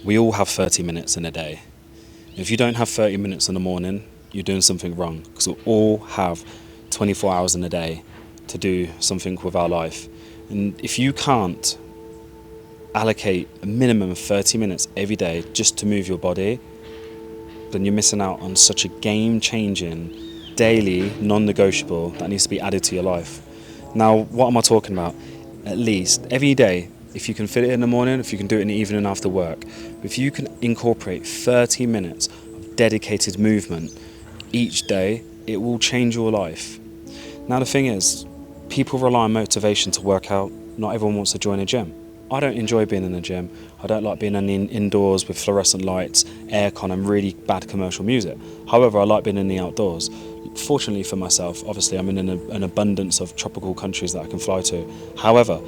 We all have 30 minutes in a day. If you don't have 30 minutes in the morning, you're doing something wrong, because we all have 24 hours in a day to do something with our life. And if you can't allocate a minimum of 30 minutes every day just to move your body, then you're missing out on such a game-changing, daily, non-negotiable that needs to be added to your life. Now, what am I talking about? At least every day, if you can fit it in the morning, if you can do it in the evening after work, if you can incorporate 30 minutes of dedicated movement each day, it will change your life. Now, the thing is, people rely on motivation to work out. Not everyone wants to join a gym. I don't enjoy being in a gym. I don't like being indoors with fluorescent lights, aircon and really bad commercial music. However, I like being in the outdoors. Fortunately for myself, obviously I'm in an abundance of tropical countries that I can fly to. However,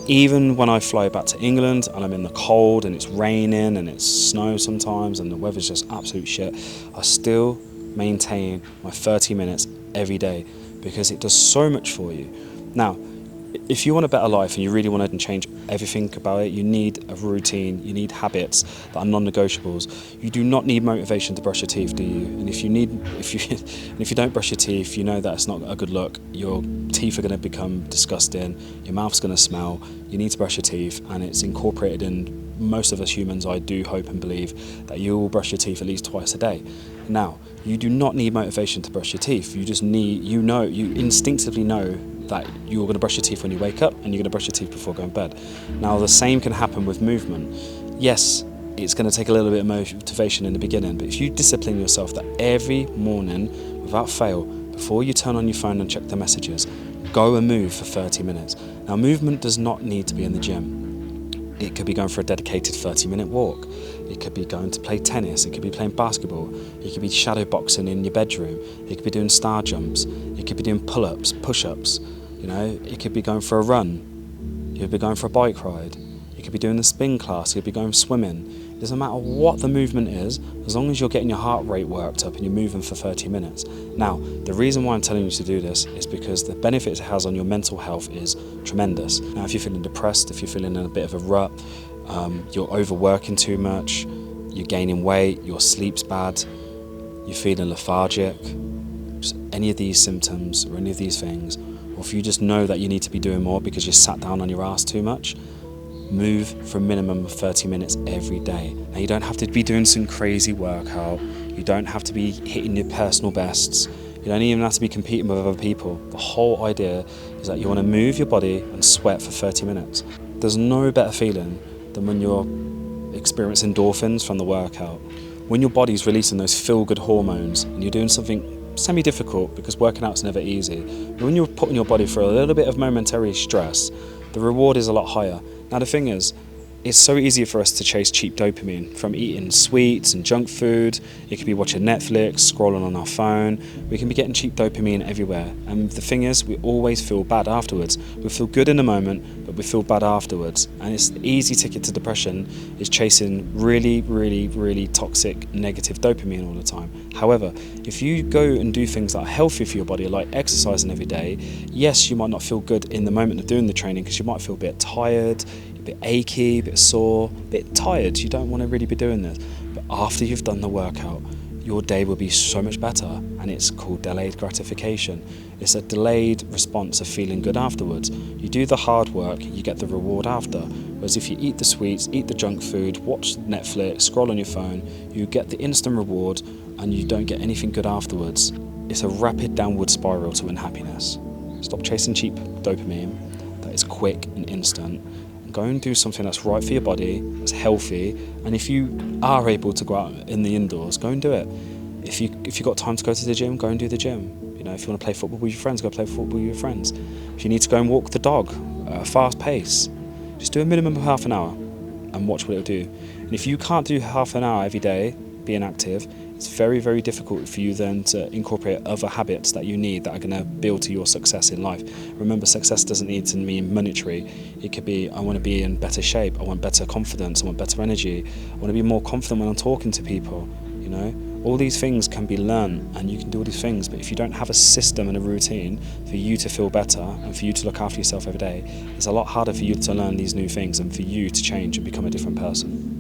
even when I fly back to England and I'm in the cold and it's raining and it's snow sometimes and the weather's just absolute shit, I still maintain my 30 minutes every day because it does so much for you. Now, if you want a better life and you really want to change everything about it, you need a routine, you need habits that are non-negotiables. You do not need motivation to brush your teeth, do you? And if you don't brush your teeth, you know that it's not a good look. Your teeth are going to become disgusting, your mouth's going to smell. You need to brush your teeth, and it's incorporated in most of us humans. I do hope and believe that you will brush your teeth at least twice a day. Now, you do not need motivation to brush your teeth. You just need, you instinctively know that you're going to brush your teeth when you wake up and you're going to brush your teeth before going to bed. Now, the same can happen with movement. Yes, it's going to take a little bit of motivation in the beginning, but if you discipline yourself that every morning, without fail, before you turn on your phone and check the messages, go and move for 30 minutes. Now, movement does not need to be in the gym. It could be going for a dedicated 30-minute walk. It could be going to play tennis. It could be playing basketball. It could be shadow boxing in your bedroom. It could be doing star jumps. It could be doing pull-ups, push-ups. You know, it could be going for a run. It could be going for a bike ride. It could be doing the spin class. It could be going swimming. It doesn't matter what the movement is, as long as you're getting your heart rate worked up and you're moving for 30 minutes. Now, the reason why I'm telling you to do this is because the benefits it has on your mental health is tremendous. Now, if you're feeling depressed, if you're feeling in a bit of a rut, you're overworking too much, you're gaining weight, your sleep's bad, you're feeling lethargic, just any of these symptoms or any of these things, or if you just know that you need to be doing more because you sat down on your ass too much, move for a minimum of 30 minutes every day. Now, you don't have to be doing some crazy workout, you don't have to be hitting your personal bests, you don't even have to be competing with other people. The whole idea is that you want to move your body and sweat for 30 minutes. There's no better feeling than when you're experiencing endorphins from the workout. When your body's releasing those feel-good hormones and you're doing something semi-difficult, because working out's never easy, but when you're putting your body through a little bit of momentary stress, the reward is a lot higher. Now, the thing is, it's so easy for us to chase cheap dopamine from eating sweets and junk food. It could be watching Netflix, scrolling on our phone. We can be getting cheap dopamine everywhere. And the thing is, we always feel bad afterwards. We feel good in the moment, but we feel bad afterwards. And it's the easy ticket to depression is chasing really, really, really toxic, negative dopamine all the time. However, if you go and do things that are healthy for your body, like exercising every day, yes, you might not feel good in the moment of doing the training because you might feel a bit tired, a bit achy, a bit sore, a bit tired. You don't want to really be doing this. But after you've done the workout, your day will be so much better, and it's called delayed gratification. It's a delayed response of feeling good afterwards. You do the hard work, you get the reward after. Whereas if you eat the sweets, eat the junk food, watch Netflix, scroll on your phone, you get the instant reward and you don't get anything good afterwards. It's a rapid downward spiral to unhappiness. Stop chasing cheap dopamine that is quick and instant. Go and do something that's right for your body, that's healthy, and if you are able to go out in the indoors, go and do it. If you've got time to go to the gym, go and do the gym. You know, if you want to play football with your friends, go play football with your friends. If you need to go and walk the dog at a fast pace, just do a minimum of half an hour and watch what it'll do. And if you can't do half an hour every day being active, it's very, very difficult for you then to incorporate other habits that you need that are going to build to your success in life. Remember, success doesn't need to mean monetary. It could be, I want to be in better shape, I want better confidence, I want better energy, I want to be more confident when I'm talking to people, you know. All these things can be learned and you can do all these things, but if you don't have a system and a routine for you to feel better and for you to look after yourself every day, it's a lot harder for you to learn these new things and for you to change and become a different person.